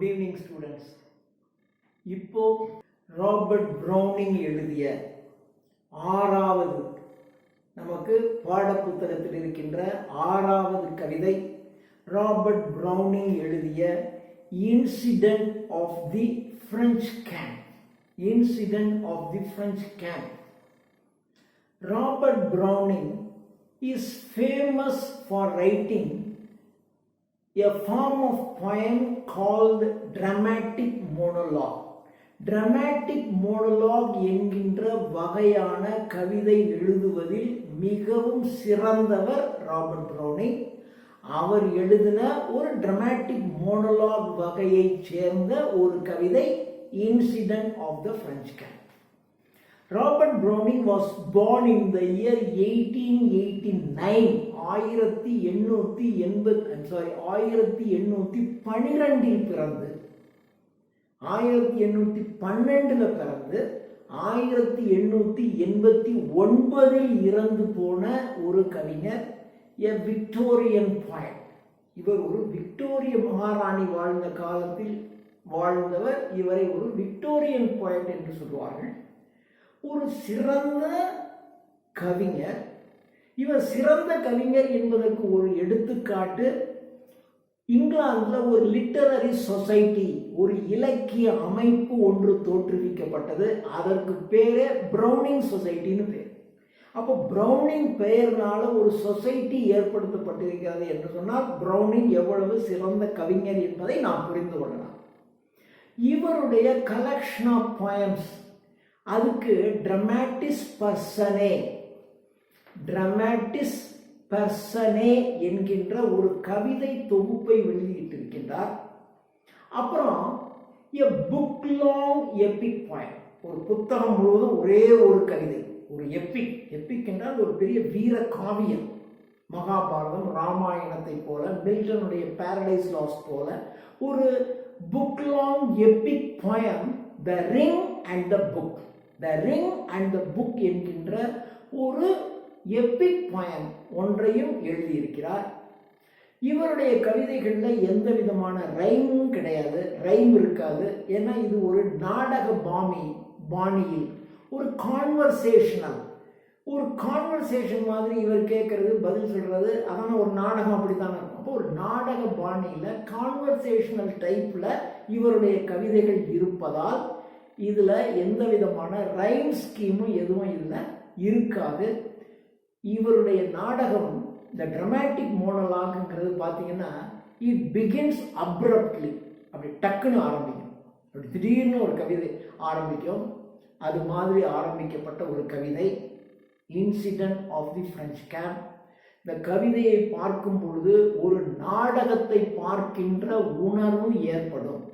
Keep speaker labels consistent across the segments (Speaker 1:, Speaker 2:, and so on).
Speaker 1: Good evening students. இப்போ Robert Browning எழுதிய ஆறாவது நமக்கு பாடப்புத்தகத்தில் இருக்கின்ற ஆறாவது கவிதை ராபர்ட் ப்ரௌனிங் எழுதிய incident of the French camp. Incident of the French camp. Robert Browning is famous for writing a form of poem called dramatic monologue. Dramatic monologue என்கின்ற வகையான கவிதை எழுதுவதில் மிகவும் சிறந்தவர் ராபர்ட் ப்ரௌனிங். அவர் எழுதின ஒரு dramatic monologue வகையைச் சேர்ந்த ஒரு கவிதை incident of the French camp. Robert Browning was born in the year 1889. 1812 பிறந்து 1812 பிறந்து 1889 இறந்து போன ஒரு கவிஞர், a Victorian poet. இவர் ஒரு விக்டோரிய மகாராணி வாழ்ந்த காலத்தில் வாழ்ந்தவர். இவரை ஒரு விக்டோரியன் poet என்று சொல்வார்கள். ஒரு சிறந்த கவிஞர். இவர் சிறந்த கவிஞர் என்பதற்கு ஒரு எடுத்துக்காட்டு, இங்கிலாந்தில் ஒரு லிட்டரரி சொசைட்டி, ஒரு இலக்கிய அமைப்பு ஒன்று தோற்றுவிக்கப்பட்டது. அதற்கு பேரே ப்ரௌனிங் சொசைட்டின்னு பேர். அப்போ ப்ரௌனிங் பெயர்னால ஒரு சொசைட்டி ஏற்படுத்தப்பட்டிருக்கிறது என்று சொன்னால் ப்ரௌனிங் எவ்வளவு சிறந்த கவிஞர் என்பதை நாம் புரிந்து கொள்ளலாம். இவருடைய கலெக்ஷன் ஆஃப் போயம்ஸ், அதுக்கு ட்ரமாட்டிஸ் பர்சனே என்கின்ற ஒரு கவிதை தொகுப்பை வெளியிட்டிருக்கின்றார். அப்புறம் எ புக் லாங் எபிக் போயம், ஒரு புத்தகம் முழுவதும் ஒரே ஒரு கவிதை, ஒரு எப்பிக் என்றால் ஒரு பெரிய வீர காவியம். மகாபாரதம், ராமாயணத்தை போல, மில்டனுடைய பாரடைஸ் லாஸ்ட் போல ஒரு book long Epic poem, the ring and the book. The ring and the book என்கின்ற ஒரு எப்பிக் போயம் ஒன்றையும் எழுதியிருக்கிறார். இவருடைய கவிதைகளில் எந்த விதமான ரைமும் கிடையாது, ரைம் இருக்காது. ஏன்னா இது ஒரு நாடக பாணியில் ஒரு கான்வர்சேஷன் மாதிரி இவர் கேட்கறது, பதில் சொல்றது, அதான ஒரு நாடகம் அப்படித்தானே இருக்கும். அப்போ ஒரு நாடக பாணியில் கான்வர்சேஷனல் டைப்பில் இவருடைய கவிதைகள் இருப்பதால் இதில் எந்த விதமான ரைம் ஸ்கீமும் எதுவும் இதில் இருக்காது. இவருடைய நாடகம், இந்த ட்ரமாட்டிக் மோனலாக்ங்கிறது பார்த்தீங்கன்னா, இட் பிகின்ஸ் அப்ரப்ட்லி, அப்படி டக்குன்னு ஆரம்பிக்கும், அப்படி திடீர்னு ஒரு கவிதை ஆரம்பிக்கும். அது மாதிரி ஆரம்பிக்கப்பட்ட ஒரு கவிதை incident of the French camp. இந்த கவிதையை பார்க்கும் பொழுது ஒரு நாடகத்தை பார்க்கின்ற உணர்வு ஏற்படும்.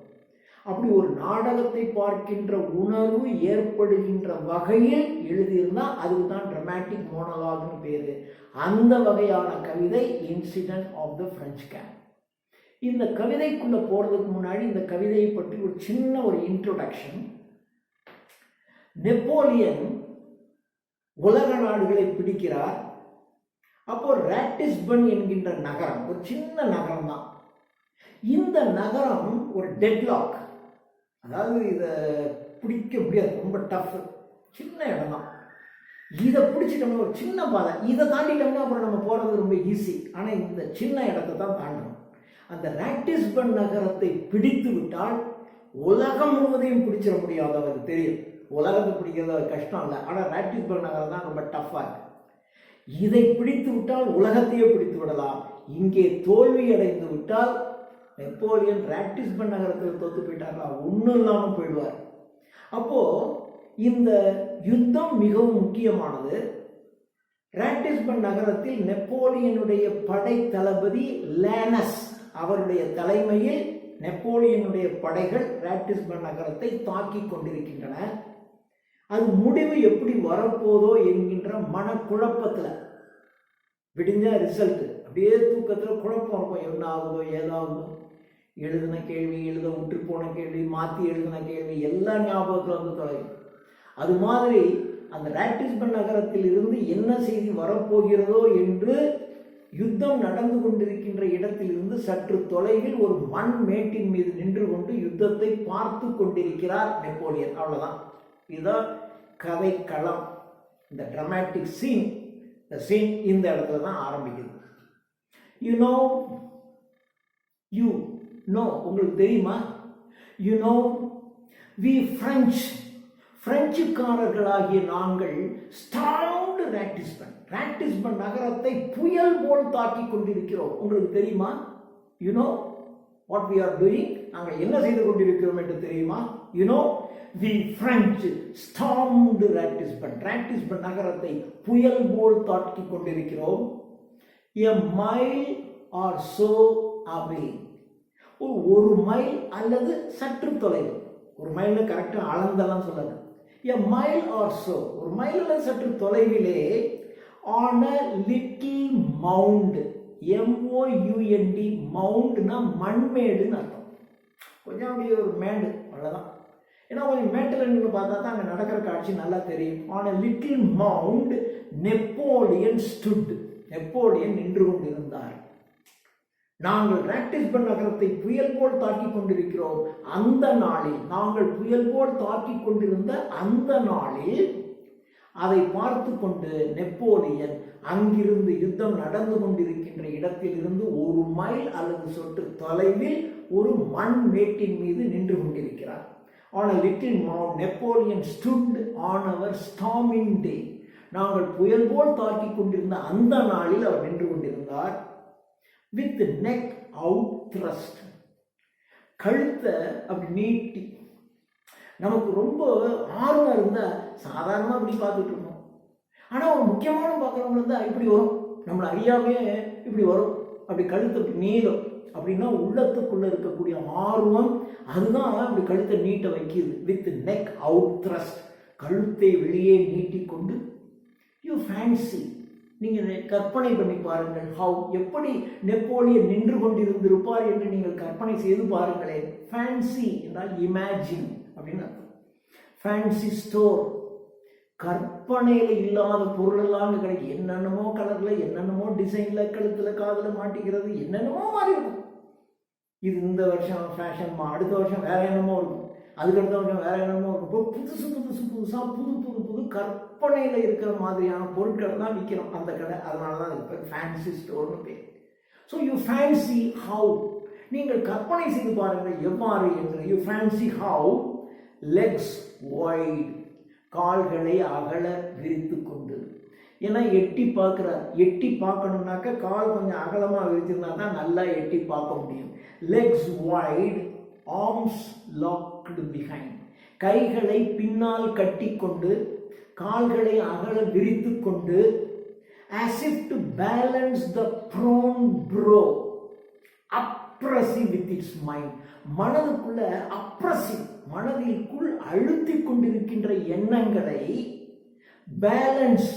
Speaker 1: அப்படி ஒரு நாடகத்தை பார்க்கின்ற உணர்வு ஏற்படுகின்ற வகையில் எழுதியிருந்தால் அதுக்கு தான் ட்ரமாட்டிக் மோனலாக்னு பேரு. அந்த வகையான கவிதை incident of the French camp. இந்த கவிதைக்குள்ள போறதுக்கு முன்னாடி இந்த கவிதையை பற்றி ஒரு சின்ன ஒரு இன்ட்ரோடக்ஷன். நெப்போலியன் உலக நாடுகளை பிடிக்கிறார். அப்போ ராட்டிஸ்பன் என்கின்ற நகரம், ஒரு சின்ன நகரம் தான். இந்த நகரம் ஒரு டெட்லாக், அதாவது இதை பிடிக்க முடியாது, ரொம்ப டஃப், சின்ன இடம் தான். இதை பிடிச்சிட்டோம்னா ஒரு சின்ன பாதை, இதை தாண்டிட்டோம்னா அப்புறம் நம்ம போகிறது ரொம்ப ஈஸி. ஆனால் இந்த சின்ன இடத்தை தான் தாண்டணும். அந்த ராட்டிஸ்பன் நகரத்தை பிடித்து விட்டால் உலகம் முழுவதையும் பிடிச்சிட முடியாது. அவருக்கு தெரியும் உலகத்தை பிடிக்கிறது கஷ்டம் இல்லை, ஆனால் ராட்டிஸ்பன் நகரம் தான் ரொம்ப டஃப்பாக இருக்கு. இதை பிடித்து விட்டால் உலகத்தையே பிடித்து விடலாம். இங்கே தோல்வி அடைந்து விட்டால் நெப்போலியன் ராட்டிஸ்பன் நகரத்தில் தோத்து போயிட்டார்களா, ஒன்றும் இல்லாமல் போயிடுவார். அப்போ இந்த யுத்தம் மிகவும் முக்கியமானது. ராட்டிஸ்பன் நகரத்தில் நெப்போலியனுடைய படை தளபதி லேனஸ், அவருடைய தலைமையில் நெப்போலியனுடைய படைகள் ராட்டிஸ்பன் நகரத்தை தாக்கி கொண்டிருக்கின்றன. அது முடிவு எப்படி வரப்போதோ என்கின்ற மனக்குழப்பத்தில், விடிஞ்ச ரிசல்ட் அப்படியே தூக்கத்தில் குழப்பம் இருக்கும், என்ன ஆகுதோ ஏதாகுதோ, எழுதின கேள்வி, எழுத விட்டு போன கேள்வி, மாற்றி எழுதின கேள்வி எல்லாம் ஞாபகத்தில் வந்து தொலையும். அது மாதிரி அந்த ராட்டிஸ்பன் நகரத்தில் இருந்து என்ன செய்தி வரப்போகிறதோ என்று யுத்தம் நடந்து கொண்டிருக்கின்ற இடத்திலிருந்து சற்று தொலைவில் ஒரு மண் மேட்டின் மீது நின்று கொண்டு யுத்தத்தை பார்த்து கொண்டிருக்கிறார் நெப்போலியன். அவ்வளவுதான். இதுதான் கதை களம். இந்த டிராமாட்டிக் சீன், இந்த சீன் இந்த இடத்துல தான் ஆரம்பிக்குது. யூ நோ உங்களுக்கு தெரியுமா? வி பிரெஞ்சுக்காரர்களாகிய நாங்கள் ஸ்டார்வ்டு ராட்டிஸ்பன் நகரத்தை புயல் போல் தாக்கி கொண்டிருக்கிறோம். உங்களுக்கு தெரியுமா? What we are doing? நாங்கள் என்ன செய்து கொண்டிருக்கிறோம் என்று தெரியுமா? தி பிரெஞ்சு ஸ்டார்வ்டு ராட்டிஸ்பன் நகரத்தை புயல் போல் தாக்கி கொண்டிருக்கிறோம். A mile or so away, ஒரு மைல் அல்லது சற்று தொலைவு. ஒரு மைல் கரெக்டாக அளந்தெல்லாம் சொல்லல. A mile or so, ஒரு மைல் அல்லது சற்று தொலைவிலே, on a little mound, MOUND, மவுண்ட்னா மண்மேடுன்னு அர்த்தம். கொஞ்சம் அப்படியே ஒரு மேடு, அவ்வளோதான். ஏன்னா கொஞ்சம் மேட்டில் நின்று பார்த்தா தான் அங்கே நடக்கிற காட்சி நல்லா தெரியும். on a little mound Napoleon stood, Napoleon நின்று கொண்டிருந்தார். நாங்கள் ராட்டிஸ்பன் நகரத்தை புயல் போல் தாக்கி கொண்டிருக்கிறோம். அந்த நாளில், நாங்கள் புயல் போல் தாக்கி கொண்டிருந்த அந்த நாளில் அதை பார்த்து கொண்டு நெப்போலியன் அங்கிருந்து யுத்தம் நடந்து கொண்டிருக்கின்ற இடத்திலிருந்து ஒரு மைல் அல்லது சொட்டு தொலைவில் ஒரு மண் மேட்டின் மீது நின்று கொண்டிருக்கிறார். on a little mound Napoleon stood on our storming day, நாங்கள் புயல் போல் தாக்கி கொண்டிருந்த அந்த நாளில் அவர் நின்று கொண்டிருந்தார். with neck out thrust, கழுத்தை அப்படி நீட்டி. நமக்கு ரொம்ப ஆர்வம் இருந்தால் சாதாரணமாக அப்படி பார்த்துட்டு இருக்கோம். ஆனால் ஒரு முக்கியமான பார்க்குறவங்க இருந்தால் இப்படி வரும், நம்மளை அறியாமே இப்படி வரும், அப்படி கழுத்தை அப்படி நீளும். அப்படின்னா உள்ளத்துக்குள்ளே இருக்கக்கூடிய ஆர்வம் அதுதான் அப்படி கழுத்தை நீட்ட வைக்கிது. வித் நெக் அவுட் த்ரஸ்ட், கழுத்தை வெளியே நீட்டிக்கொண்டு. யூ ஃபேன்சி, நீங்கள் கற்பனை பண்ணி பாருங்கள். எப்படி நெப்போலியன் நின்று கொண்டிருந்திருப்பார் என்று நீங்கள் கற்பனை செய்து பாருங்களேன். ஃபேன்சி என்றால் இமேஜின் அப்படின்னு அர்த்தம். ஃபேன்சி ஸ்டோர், கற்பனையில் இல்லாத பொருளெல்லாம் கிடைக்கும். என்னென்னமோ கலரில், என்னென்னமோ டிசைனில், கழுத்தில் காதில் மாட்டிக்கிறது, என்னென்னமோ மாறி இருக்கும். இது இந்த வருஷம் ஃபேஷன்மா, அடுத்த வருஷம் வேற என்னமோ இருக்கும், அதுக்கடுத்த வருஷம் வேற என்னமோ இருக்கும். புதுசாக புது கற்பனையில் இருக்கிற மாதிரியான பொருட்கள் தான் விற்கிறோம் அந்த கடை. அதனால தான் இப்போ ஃபேன்சி ஸ்டோர்னு பேர். ஸோ யூ ஃபேன்சி ஹவு, நீங்கள் கற்பனை செய்து பாருங்கள் எவ்வாறு என்று. You fancy how legs wide, கால்களை அகல விரித்து கொண்டு. ஏன்னா எட்டி பார்க்குறார். எட்டி பார்க்கணும்னாக்க கால் கொஞ்சம் அகலமாக விரிச்சிருந்தா தான் நல்லா எட்டி பார்க்க முடியும். Legs wide, arms locked behind, கைகளை பின்னால் கட்டி கொண்டு, கால்களை அகல விரித்து கொண்டு. as if to balance the prone brow, oppressive with its mind, மனதுக்குள்ள அப்ரசிவ், மனதிற்குள் அழுத்தி கொண்டிருக்கின்ற எண்ணங்களை பேலன்ஸ்.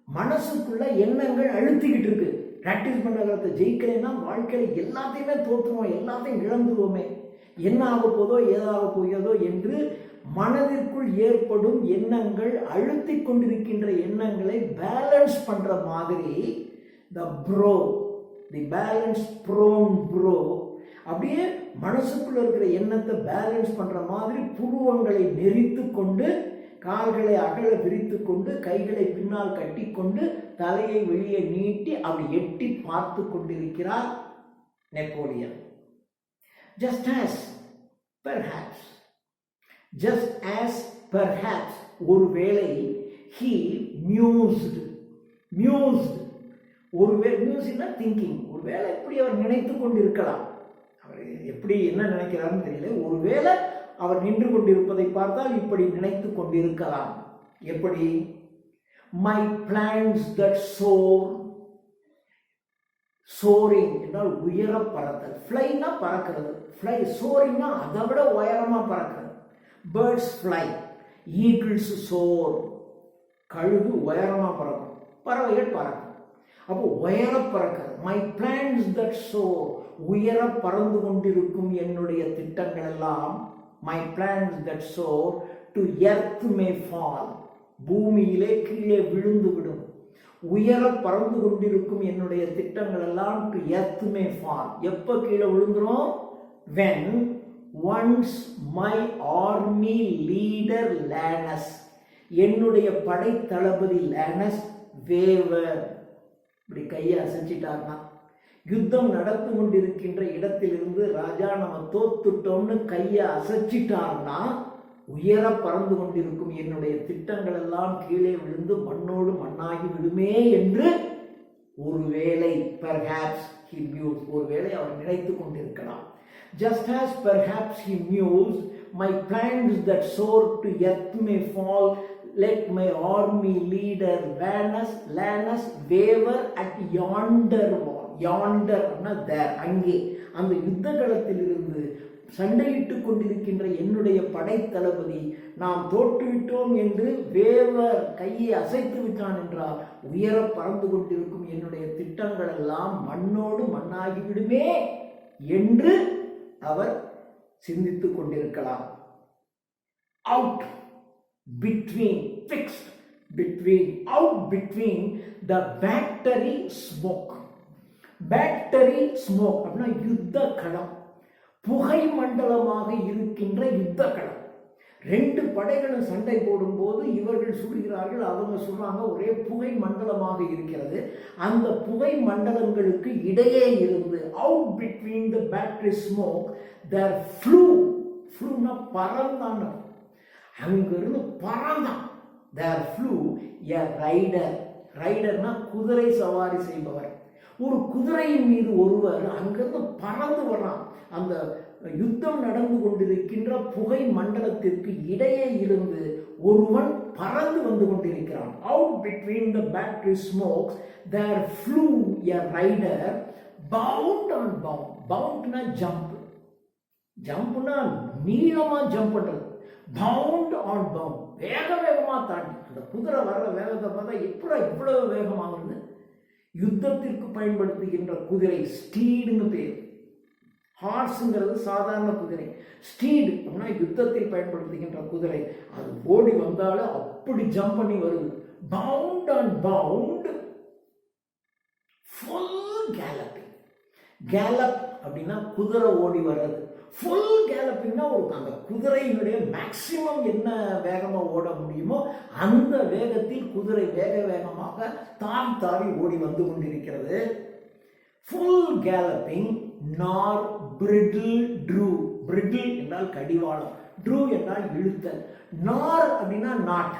Speaker 1: மனசுக்குள்ள எண்ணங்கள் அழுத்திக்கிட்டு இருக்கு. ராட்டிஸ்பன் நகரத்தை ஜெயிக்கலைன்னா வாழ்க்கையில் எல்லாத்தையுமே தோற்றுவோம், எல்லாத்தையும் இழந்துருவோமே, என்ன ஆக போதோ ஏதாக போகிறதோ என்று மனதிற்குள் ஏற்படும் எண்ணங்கள், அழுத்தி கொண்டிருக்கின்ற எண்ணங்களை பேலன்ஸ் பண்ற மாதிரி தி பேலன்ஸ் ப்ரோன் ப்ரோ, அப்படியே மனசுக்குள்ள இருக்கிற எண்ணத்தை பேலன்ஸ் பண்ற மாதிரி புருவங்களை நெறித்து கொண்டு, கால்களை அகல விரித்து கொண்டு, கைகளை பின்னால் கட்டி கொண்டு, தலையை வெளியே நீட்டி அப்படி எட்டி பார்த்து கொண்டிருக்கிறார் நெப்போலியன். just as perhaps ஒருவேளை he mused, ஒருவேளை மியூசிக்னா திங்கிங், ஒருவேளை எப்படி அவர் நினைத்து கொண்டிருக்கலாம். அவர் எப்படி என்ன நினைக்கிறாருன்னு தெரியல. ஒருவேளை அவர் நின்று கொண்டிருப்பதை பார்த்தால் இப்படி நினைத்து கொண்டிருக்கலாம். எப்படி? my plans that soar, soaring என்றால் உயர பறத்தல். ஃப்ளைனா பறக்கிறது, ஃப்ளை. சோரிங்னா அதை விட உயரமா பறக்கிறது. பேர்ட்ஸ் ஃப்ளை, ஈகிள்ஸ் சோர், கழுகு உயரமா பறக்கும், பறவைகள் பறக்கும். அப்போ உயர பறக்கிறது. மை பிளான்ஸ் தட் சோர், உயர பறந்து கொண்டிருக்கும் என்னுடைய திட்டங்கள் எல்லாம். My plans that soar to earth may fall, பூமியிலே கீழே விழுந்து விடும். உயர பறந்து கொண்டிருக்கும் என்னுடைய திட்டங்கள் எல்லாம் டு எர்த் மே ஃபால். எப்போ கீழே விழுந்துரும்? when once my army leader lanes, என்னுடைய படை தளபதி லேனஸ் வேவர், இப்படி கையை அசைச்சிட்டார்னா, யுத்தம் நடந்து கொண்டிருக்கின்ற இடத்திலிருந்து ராஜா நம்ம தோத்துட்டோம்னு கையை அசைச்சிட்டார்னா, உயர பறந்து கொண்டிருக்கும் என்னுடைய திட்டங்கள் எல்லாம் கீழே விழுந்து மண்ணோடு மண்ணாகி விடுமே என்று ஒருவேளை perhaps he mused, ஒருவேளை அவர் நினைத்து கொண்டிருக்கலாம். Just as perhaps he mused, my plans that soar to earth may fall, let my army leader Lanus waver at yonder wall. Yonder அப்படின்னா there, அங்கே அந்த யுத்த களத்தில் இருந்து சண்டையிட்டுக் கொண்டிருக்கின்ற என்னுடைய படை தளபதி நாம் தோற்றுவிட்டோம் என்று வேவர் கையை அசைத்து விட்டான் என்றால், உயர பறந்து கொண்டிருக்கும் என்னுடைய திட்டங்கள் எல்லாம் மண்ணோடு மண்ணாகிவிடுமே என்று அவர் சிந்தித்துக் கொண்டிருக்கலாம். Out between, fixed between, out between the battery smoke. Battery smoke அப்படின்னா யுத்த களம், புகை மண்டலமாக இருக்கின்ற யுத்த களம். ரெண்டு படைகளும் சண்டை போடும்போது இவர்கள் சுடுகிறார்கள், அவங்க சொல்றாங்க, ஒரே புகை மண்டலமாக இருக்கிறது. அந்த புகை மண்டலங்களுக்கு இடையே இருந்து out between the battery smoke there ஃப்ளூனா பறந்தான், அங்கிருந்து பறந்தான். தேர் ஃப்ளூ எ ரைடர், ரைடர்னா குதிரை சவாரி செய்பவர். ஒரு குதிரையின் மீது ஒருவர் அங்கிருந்து பறந்து வர்றான். அந்த யுத்தம் நடந்து கொண்டிருக்கின்ற புகை மண்டலத்திற்கு இடையே இருந்து ஒருவன் பறந்து வந்து கொண்டிருக்கிறான். Out between the battery smokes there flew a rider bound on bound. பவுண்ட்னா ஜம்ப், ஜம்ப்னா நீளமா ஜம்ப் பண்றது. பவுண்ட் ஆன் பவுண்ட், வேக வேகமா தாண்டி. அந்த குதிரை வர்ற வேகத்தை பார்த்தா எப்படி இவ்வளவு வேகமாக வருது? யுத்தத்திற்கு பயன்படுத்துகின்ற குதிரை ஸ்டீடுன்னு பேர். ஹார்ஸுங்கிறது சாதாரண குதிரை, ஸ்டீடு அப்படின்னா யுத்தத்தில் பயன்படுத்துகின்ற குதிரை. அது ஓடி வந்தாலும் அப்படி ஜம்ப் பண்ணி வருது. Bound on bound, full galloping. Gallop அப்படின்னா குதிரை ஓடி வர்றது. ஃபுல் கேலப்பிங்னா ஒரு அந்த குதிரையினுடைய மேக்சிமம் என்ன வேகமாக ஓட முடியுமோ அந்த வேகத்தில் குதிரை வேக வேகமாக தாவி தாவி ஓடி வந்து கொண்டிருக்கிறது. ஃபுல் கேலப்பிங் நார் பிரிடில் ட்ரூ. பிரிடில் என்றால் கடிவாளம், ட்ரூ என்றால் இழுத்தல். நார் அப்படின்னா not.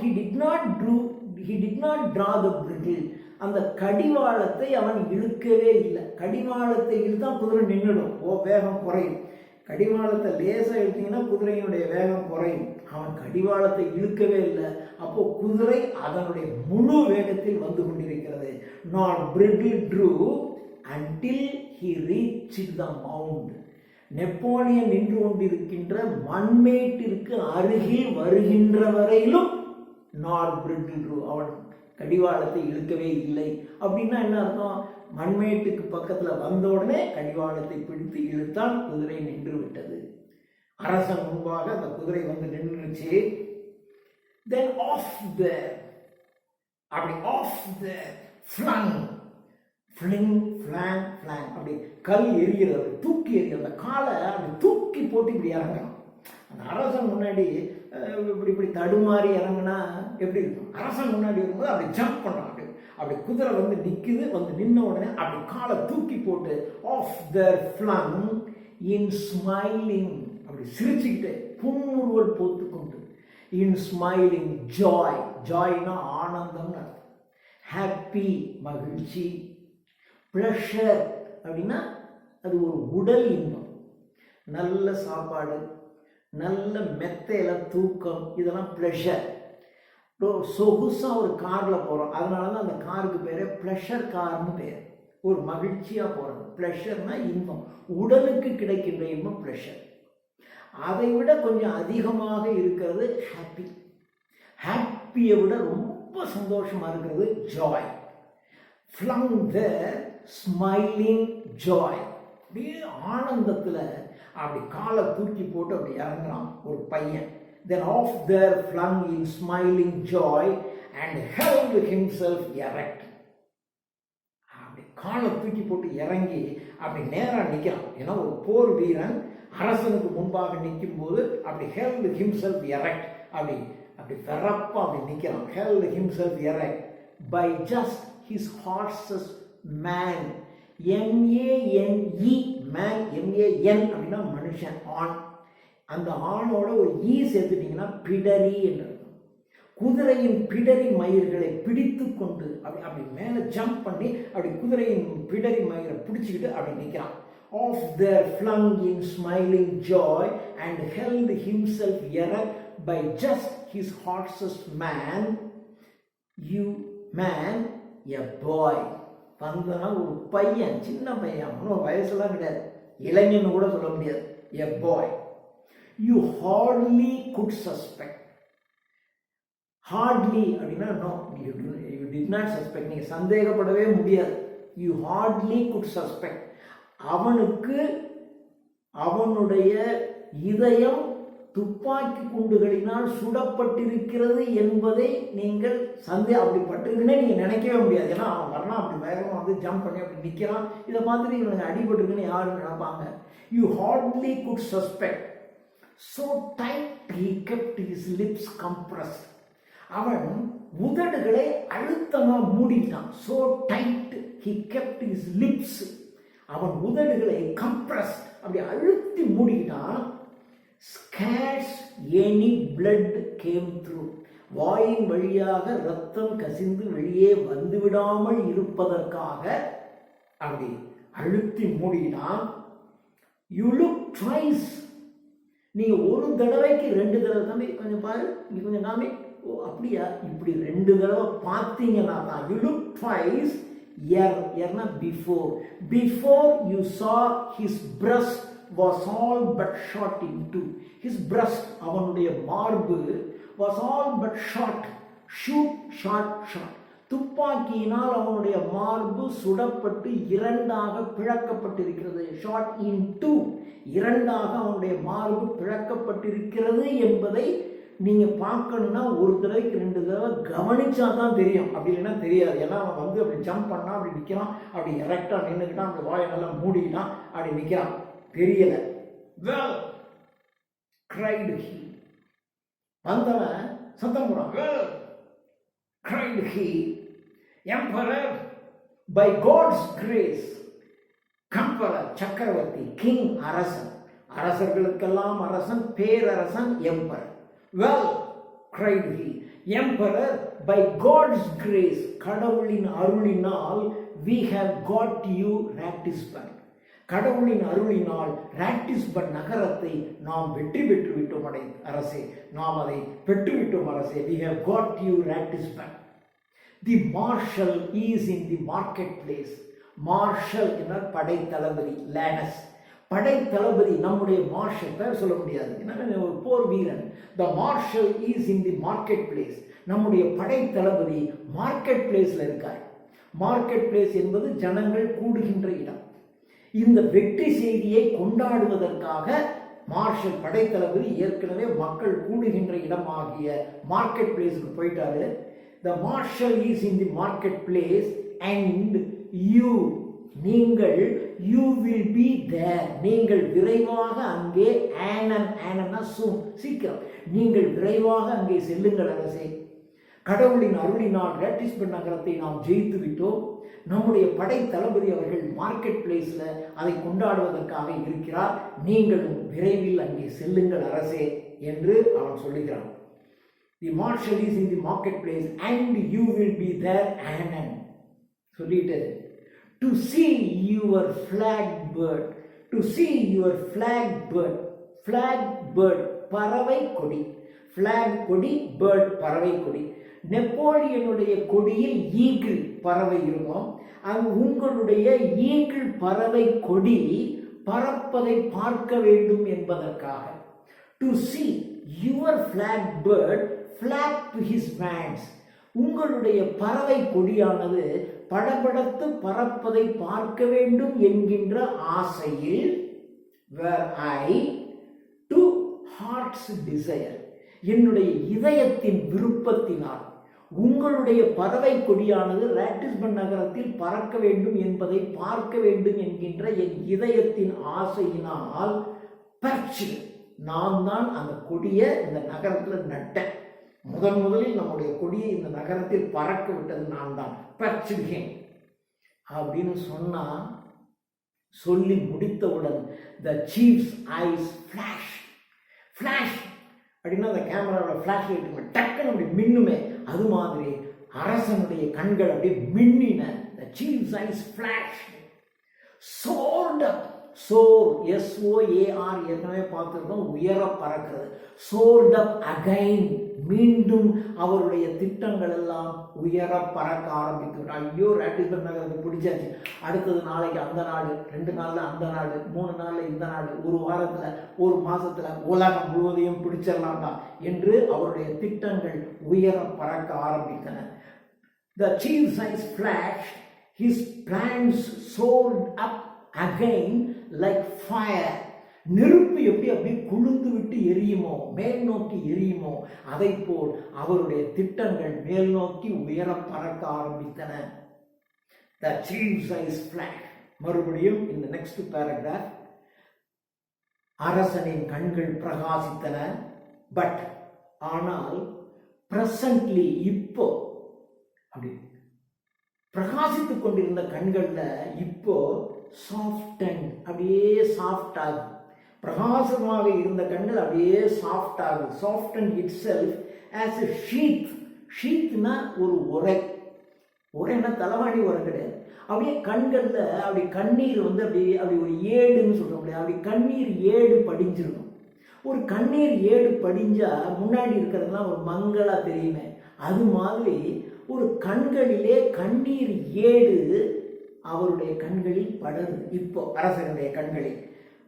Speaker 1: he did not draw the bridle. அந்த கடிவாளத்தை அவன் இழுக்கவே இல்லை. கடிவாளத்தை இழுத்தா குதிரை நின்றுடும், வேகம் குறையும். கடிவாளத்தை லேசா இழுத்தீங்கன்னா குதிரையினுடைய வேகம் குறையும். அவன் கடிவாளத்தை இழுக்கவே இல்லை. அப்போ குதிரை அதனுடைய முழு வேகத்தில் வந்து கொண்டிருக்கிறது. Not bridle drew until he reached the mount. Napoleon நின்று கொண்டிருக்கின்ற மண்மேட்டிற்கு அருகில் வருகின்ற வரையிலும் நாட் பிரிடில் ட்ரூ, அவன் கடிவாளத்தை இழுக்கவே இல்லை. அப்படின்னா என்ன அர்த்தம்? மண்மேட்டுக்கு பக்கத்துல வந்த உடனே கடிவாளத்தை பிடித்து இழுத்தான், குதிரை நின்று விட்டது. அரசன் முன்பாக அந்த குதிரை வந்து நின்றுச்சு. then off there, அப்படி off there, flung, fling, flang, flang, அப்படி கல் எரிகிறது, தூக்கி எறிகிறது. அந்த காலை அப்படி தூக்கி போட்டு இப்படி இறங்கணும். அந்த அரசன் முன்னாடி இப்படி இப்படி தடுமாறி இறங்குனா எப்படி இருக்கும்? அரசன் முன்னாடி வரும்போது அப்படி ஜம்ப் பண்றான். அப்படி குதிரை வந்து நிக்குது, வந்து நின்ன உடனே அப்படி காலை தூக்கி போட்டு ஆஃப் தேர் ஃப்ளங் இன் ஸ்மைலிங், அப்படி சிரிச்சுக்கிட்டு புன்முறுவல் போத்துக்கொண்டு, இன் ஸ்மைலிங் ஜாய், ஜாய்னா ஆனந்தம், ஹாப்பி மகிழ்ச்சி, ப்ளஷர் அப்படின்னா அது ஒரு உடல் இன்பம். நல்ல சாப்பாடு, நல்ல மெத்தையில தூக்கம், இதெல்லாம் ப்ளஷர். சொகுசாக ஒரு காரில் போகிறோம், அதனால தான் அந்த காருக்கு பேர் ப்ளஷர் கார்னு பேர். ஒரு மகிழ்ச்சியாக போகிறது. ப்ளஷர்னா இன்பம், உடலுக்கு கிடைக்கின்ற இன்பம் ப்ளஷர். அதை விட கொஞ்சம் அதிகமாக இருக்கிறது ஹாப்பி. ஹாப்பியை விட ரொம்ப சந்தோஷமாக இருக்கிறது ஜாய். ஃப்ளங் த ஸ்மைலிங் ஜாய், அப்படியே ஆனந்தத்தில் அப்படி காலை தூக்கி போட்டு அப்படி இறங்குறான் ஒரு பையன். Then off there flung in smiling joy and held himself erect. அப்படி காலை தூக்கி போட்டு இறங்கி அப்படி நேராக நிற்கிறான். ஏன்னா ஒரு போர் வீரன் அரசனுக்கு முன்பாக நிற்கும் போது அப்படி held himself erect, அப்படி அப்படி வெறப்பா அப்படி நிற்கிறான். held himself erect by just his horse's man. M-A-N-E, man, M-A-N அப்படின்னா மனுஷன், ஆண். அந்த ஆணோட ஒரு ஈ சேர்த்துட்டீங்கன்னா பிடரி என்று இருக்கும். குதிரையின் பிடரி மயிர்களை பிடித்து கொண்டு அப்படி அப்படி மேலே ஜம்ப் பண்ணி அப்படி குதிரையின் பிடரி மயிரை பிடிச்சிக்கிட்டு அப்படி நிற்கிறான். Of their flung in smiling joy and held himself erect by just his horse's man, you man, a boy. வந்தனா ஒரு பையன், சின்ன பையன், ஒன்றும் வயசுலாம் கிடையாது, இளைஞன்னு கூட சொல்ல முடியாது, a boy. You hardly could suspect. Hardly அப்படின்னா no, you did not suspect. நீங்க சந்தேகப்படவே முடியாது. You hardly could suspect. அவனுக்கு அவனுடைய இதயம் துப்பாக்கி குண்டுகளினால் சுடப்பட்டிருக்கிறது என்பதை நீங்கள் அப்படிப்பட்டிருக்குன்னே நீங்க நினைக்கவே முடியாது. ஏன்னா அவன் வரலாம், அப்படி வேகமாக வந்து ஜம்ப் பண்ணி அப்படி நிற்கிறான். இதை பார்த்துட்டு இவனுக்கு அடிபட்டிருக்குன்னு யாரும் நினைப்பாங்க. You hardly could suspect. So tight he kept his lips compressed. அவன் உதடுகளை அழுத்தமா மூடிட்டான். So tight he kept his lips. அவன் உதடுகளை compressed, அப்படி அழுத்தி மூடிட்டான். Scarce any blood came through. வாயின் வழியாக ரத்தம் கசிந்து வெளியே வந்துவிடாமல் இருப்பதற்காக அப்படி அழுத்தி மூடிட்டான். You look twice. நீங்க ஒரு தடவைக்கு 2 தடவை, தம்பி கொஞ்சம் பாரு, நீ கொஞ்சம் காமி, ஓ அப்படியா, இப்படி 2 தடவை பார்த்தீங்கன்னா தான். You look twice. Yerna before you saw his breast was all but shot in two. His breast, அவனுடைய மார்பு, was all but shot. துப்பாக்கியினால் அவனுடைய மார்பு சுடப்பட்டு 2ஆக பிளக்கப்பட்டிருக்கிறது. ஷாட் இன் 2, 2ஆக அவனுடைய மார்பு பிளக்கப்பட்டிருக்கிறது என்பதை நீங்க பார்க்கணும்னா ஒரு தடவைக்கு 2 தடவை கவனிச்சா தான் தெரியும். அப்படி இல்லைன்னா தெரியாது. ஏன்னா அவன் வந்து அப்படி ஜம்ப் பண்ணா, அப்படி நிற்கிறான், அப்படி எரெக்டா நின்றுக்கிட்டான், அப்படி வாயை நல்லா மூடிக்கிட்டான், அப்படி நிற்கிறான், தெரியல. Well, cried he. வந்தவன் சத்தம் போடுறான். Well, cried he, Emperor, by God's grace, Emperor, சக்கரவர்த்தி, கிங், அரசன், அரசர்களுக்கெல்லாம் அரசன், பேரரசன், emperor. Well, cried he, Emperor, by God's grace, கடவுளின் அருளினால், we have got you Ratisbon. கடவுளின் அருளினால் ராட்டிஸ்பன் நகரத்தை நாம் வெற்றி பெற்று விட்டோம் அரசே, நாம் அதை பெற்றுவிட்டோம் அரசே. We have got you Ratisbon. The marshal is in the marketplace. Marshal என்ற படை தளபதி, லேனஸ் படை தளபதி. நம்முடைய மார்ஷல் பேர் சொல்ல முடியாது, ஏன்னா ஒரு போர் வீரன். The marshal is in the marketplace. நம்முடைய படை தளபதி மார்க்கெட் பிளேஸ்ல இருக்கார். மார்க்கெட் பிளேஸ் என்பது ஜனங்கள் கூடுகின்ற இடம். இந்த வெற்றி செய்தியை கொண்டாடுவதற்காக மார்ஷல் படைத்தளபதி ஏற்கனவே மக்கள் கூடுகின்ற இடமாகிய மார்க்கெட் பிளேஸுக்கு போயிட்டாரு. The marshal is in the market place and you, நீங்கள், you will be there. நீங்கள் விரைவாக அங்கே, ஆனன்னா soon, சீக்கிரம், நீங்கள் விரைவாக அங்கே செல்லுங்கள் அரசே. கடவுளின் அருளினால் ராட்டிஸ்பன் நகரத்தை நாம் ஜெயித்து விட்டோம். நம்முடைய படை தளபதி அவர்கள் மார்க்கெட் பிளேஸ்ல அதை கொண்டாடுவதற்காக இருக்கிறார். நீங்களும் விரைவில் அங்கே செல்லுங்கள் அரசே என்று அவன் சொல்லுகிறான். The marshal is in the marketplace and you will be there, Anan. சொல்லிட்டு to see your flag bird, to see your flag bird, flag bird பறவை கொடி, flag கொடி, bird பறவை கொடி. நெப்போலியனுடைய கொடியில் ஈகிள் பறவை இருக்கும். உங்களுடைய ஈகிள் பறவை கொடி பறப்பதை பார்க்க வேண்டும் என்பதற்காக. To see your flag bird flap his wings. உங்களுடைய பறவை கொடியானது படபடத்து பறப்பதை பார்க்க வேண்டும் என்கின்ற ஆசையில், where I to heart's desire, என்னுடைய இதயத்தின் விருப்பத்தினால், உங்களுடைய பறவை கொடியானது ராட்டிஸ்பன் நகரத்தில் பறக்க வேண்டும் என்பதை பார்க்க வேண்டும் என்கின்ற என் இதயத்தின் ஆசையினால் பர்ச்சு நான் தான் அந்த கொடியை இந்த நகரத்தில் நட்டேன். முதலில் நம்முடைய கொடியை இந்த நகரத்தில் பறக்க விட்டது நான் தான், பர்ச்சிடுகேன் அப்படின்னு சொன்னா, சொல்லி முடித்தவுடன் the chief's eyes flash அப்படின்னா அந்த கேமராவோட ஃபிளாஷ் லைட் டக்குன்னு அப்படி மின்னுமே, அது மாதிரி அரசனுடைய கண்கள் அப்படியே மின்னின. the chief's eyes flashed, soared up. Chor, SOAR, ஏற்கனவே பார்த்துருக்கோம், உயர பறக்கிறது. soared up again, மீண்டும் அவருடைய திட்டங்கள் எல்லாம் உயர பறக்க ஆரம்பித்து. ஐயோ, ராட்டிஸ்பன் நகரத்தை பிடிச்சாச்சு, அடுத்தது நாளைக்கு அந்த நாடு, 2 நாளில் அந்த நாடு, 3 நாளில் இந்த நாடு, 1 வாரத்தில் 1 மாசத்துல உலகம் முழுவதையும் பிடிச்சிடலாம்டா என்று அவருடைய திட்டங்கள் உயர பறக்க ஆரம்பித்தன. The chief's eyes flashed, his plans soared up again like fire. நெருப்பு எப்படி அப்படியே குளிர்ந்து விட்டு எரியுமோ, மேல் நோக்கி எரியுமோ, அதை போல் அவருடைய திட்டங்கள் மேல் நோக்கி உயர பறக்க ஆரம்பித்தன. The chief's eyes flashed. மறுபடியும் இந்த நெக்ஸ்ட் பேராகிராஃப், அரசனின் கண்கள் பிரகாசித்தன. பட் ஆனால் பிரசன்ட்லி, இப்போ அப்படி பிரகாசித்துக் கொண்டிருந்த கண்கள்ல இப்போ சாஃப்டன், அப்படியே சாஃப்ட் ஆகுது. பிரகாசமாக இருந்த கண்கள் அப்படியே சாஃப்ட் ஆகுது. Soften itself as a sheath. ஷீத்னா ஒரு உரைன்னா தலைவாணி உரை கிடையாது. அப்படியே கண்கள்ல அப்படி கண்ணீர் வந்து அப்படி ஒரு ஏடுன்னு சொல்ல முடியாது, அப்படி கண்ணீர் ஏடு படிஞ்சிருக்கும். ஒரு கண்ணீர் ஏடு படிஞ்சா முன்னாடி இருக்கிறதுலாம் ஒரு மங்களா தெரியுமே, அது மாதிரி ஒரு கண்களிலே கண்ணீர் ஏடு அவருடைய கண்களில் படருது இப்போ அரசனுடைய கண்களில்.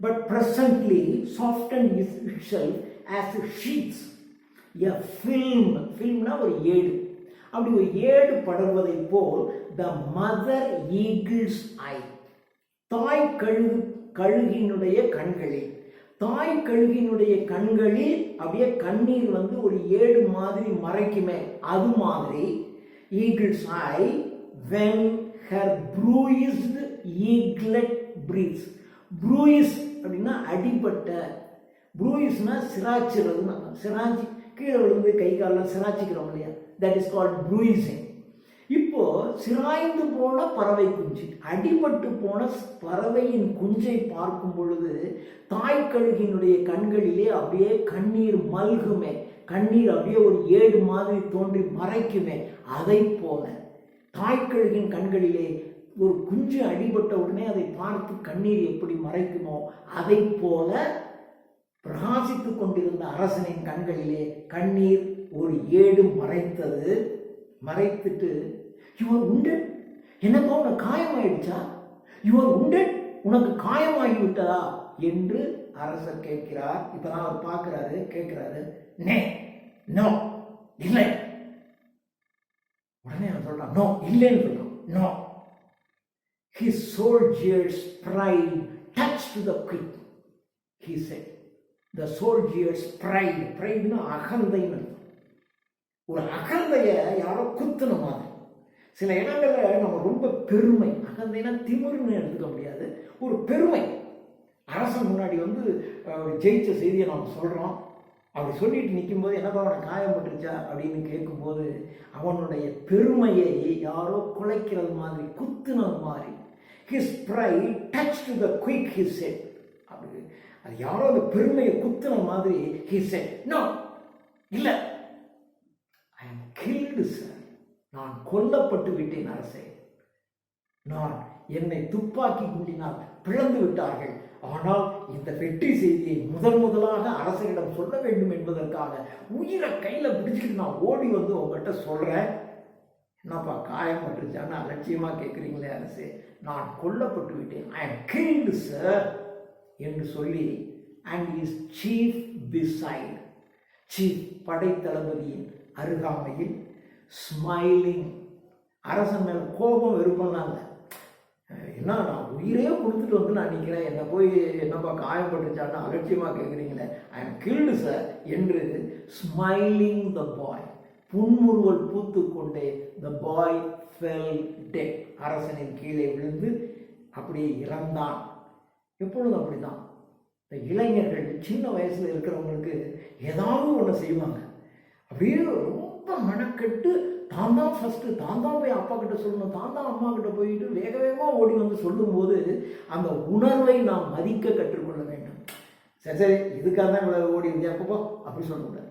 Speaker 1: But presently soften itself as sheets, a filmனா ஒரு ஏடு, அப்படி ஒரு ஏடு படர்வதை போல் the mother eagle's eye, தாய் கழுகினுடைய கண்களில், தாய் கழுகினுடைய கண்களில் அப்படியே கண்ணீர் வந்து ஒரு ஏடு மாதிரி மறைக்குமே, அது மாதிரி eagle's eye when her bruised eaglet breathes. ப்ரூயிஸ் அப்படின்னா அடிபட்ட, ப்ரூயிஸ்னா சிராய்ச்சிறதுன்னு, சிராய்ச்சி கீழே விழுந்து கை காலெல்லாம் சிராய்ச்சிக்கிறோம் இல்லையா, தட் இஸ் கால்ட் ப்ரூயிசிங். இப்போ சிராய்ந்து போன பறவை குஞ்சு, அடிபட்டு போன பறவையின் குஞ்சை பார்க்கும் பொழுது தாய்க்கழுகினுடைய கண்களிலே அப்படியே கண்ணீர் மல்குமே, கண்ணீர் அப்படியே ஒரு ஏடு மாதிரி தோன்றி மறைக்குமே, அதை போல தாய்க்கழுகின் கண்களிலே ஒரு குஞ்சு அடிபட்ட உடனே அதை பார்த்து கண்ணீர் எப்படி மறைக்குமோ, அதை போல பிரகாசித்துக் கொண்டிருந்த அரசனின் கண்களிலே கண்ணீர் ஒரு ஏடு மறைத்தது. மறைத்துட்டு, யுவர் உண்டட், என்னப்பா உனக்கு காயமாயிடுச்சா, யுவர் உண்டட், உனக்கு காயமாகி விட்டதா என்று அரசர் கேட்கிறார். இப்பதான் அவர் பார்க்கிறாரு, கேட்கிறாரு, நே, நோ, இல்லை. உடனே அவர் சொல்றான், நோ, இல்லைன்னு சொல்றான், no. His soldier's pride touched the quick, he said. The soldier's pride, prideனா அகந்தைன்னு, ஒரு அகந்தைய யாரோ குத்துன மாதிரி. சில இடங்கள்ல நம்ம ரொம்ப பெருமை, அகந்தைனா திமிருன்னு எடுத்துக்க முடியாது, ஒரு பெருமை. அரசன் முன்னாடி வந்து ஜெயிச்ச செய்தியை நாம் சொல்றோம், அப்படி சொல்லிட்டு நிற்கும் போது என்னப்பா அவனை காயப்பட்டுருச்சா அப்படின்னு கேட்கும்போது அவனுடைய பெருமையை யாரோ குலைக்கிறது மாதிரி, குத்துனது மாதிரி. His pride touched the quick, he said. அப்படி அது யாரோ அந்த பெருமையை குத்துன மாதிரி he said, no, இல்ல, I am killed, sir. நான் கொல்லப்பட்டு விட்டேன் அரசே. நான் என்னை துப்பாக்கி குண்டினால் பிளந்து விட்டார்கள். ஆனால் இந்த வெற்றி செய்தியை முதலாக அரசரிடம் சொல்ல வேண்டும் என்பதற்காக உயிரை கையில பிடிச்சிட்டு நான் ஓடி வந்து உங்ககிட்ட சொல்றேன். என்னப்பா காயப்பட்டுருச்சான்னு அலட்சியமா கேட்குறீங்களே அரசே, நான் கொல்லப்பட்டு விட்டேன், ஐ எம் கில்டு சார் என்று சொல்லி, and his chief beside, chief படைத்தளபதியின் அருகாமையில், ஸ்மைலிங், அரசன் மேல் கோபம் வெறுப்பெல்லாம் இல்லை, என்ன நான் உயிரே கொடுத்துட்டு வந்து நான் நிற்கிறேன், என்னை போய் என்னப்பா காயப்பட்டுச்சான்னு அலட்சியமாக கேட்குறீங்களே, ஐ எம் கில்டு சார் என்று ஸ்மைலிங் த பாய், புன்முறுவல் பூத்து கொண்டே the boy fell dead. அரசனின் கீழே விழுந்து அப்படியே இறந்தான். எப்பொழுதும் அப்படிதான். இந்த இளைஞர்கள் சின்ன வயசுல இருக்கிறவங்களுக்கு ஏதாவது ஒன்று செய்வாங்க. அப்படியே ரொம்ப மெனக்கெட்டு தான் தான் ஃபஸ்ட்டு, தான் தான் போய் அப்பா கிட்ட சொல்லணும், தான் தான் அம்மா கிட்ட போயிட்டு வேக வேகமாக ஓடி வந்து சொல்லும்போது அந்த உணர்வை நாம் மதிக்க கற்றுக்கொள்ள வேண்டும். சரி சரி இதுக்காக தான் இவ்வளோ ஓடி இருந்தேன் அப்பப்போ அப்படி சொல்லக்கூடாது.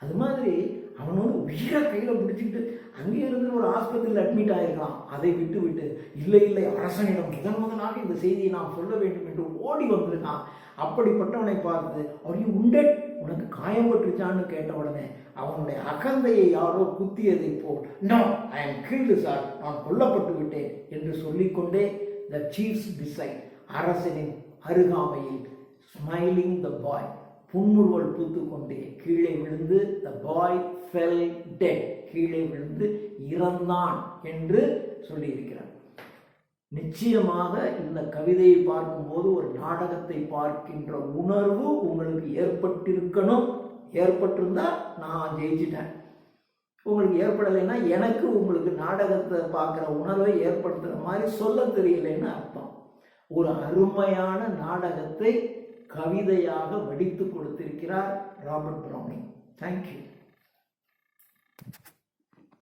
Speaker 1: அது மாதிரி அவன் வந்து உயிரை கையில் பிடிச்சிக்கிட்டு அங்கே இருந்து ஒரு ஆஸ்பத்திரியில் அட்மிட் ஆகிருக்கான். அதை விட்டு விட்டு இல்லை இல்லை அரசனிடம் முதலாக இந்த செய்தியை நாம் சொல்ல வேண்டும் என்று ஓடி வந்திருக்கான். அப்படிப்பட்டவனை பார்த்து அவர் உண்டட் உனக்கு காயப்பட்டுச்சான்னு கேட்ட உடனே அவனுடைய அகந்தையை யாரோ குத்தியதை போல் no I am killed sire, நான் கொல்லப்பட்டு விட்டேன் என்று சொல்லிக்கொண்டே த சீஃப்ஸ் டிசைட் அரசனின் அருகாமையில் ஸ்மைலிங் த பாய் புன்முறுவல் பூத்து கொண்டே கீழே விழுந்து த பாய் ஃபெல் டெட் கீழே விழுந்து இறந்தான் என்று சொல்லியிருக்கிறார். நிச்சயமாக இந்த கவிதையை பார்க்கும்போது ஒரு நாடகத்தை பார்க்கின்ற உணர்வு உங்களுக்கு ஏற்பட்டிருக்கணும். ஏற்பட்டிருந்தா நான் ஜெயிச்சிட்டேன். உங்களுக்கு ஏற்படலைன்னா எனக்கு உங்களுக்கு நாடகத்தை பார்க்குற உணர்வை ஏற்படுத்துகிற மாதிரி சொல்ல தெரியலைன்னு அர்த்தம். ஒரு அருமையான நாடகத்தை கவிதையாக வடித்து கொடுத்திருக்கிறார் ராபர்ட் ப்ரௌனிங். தேங்க்யூ.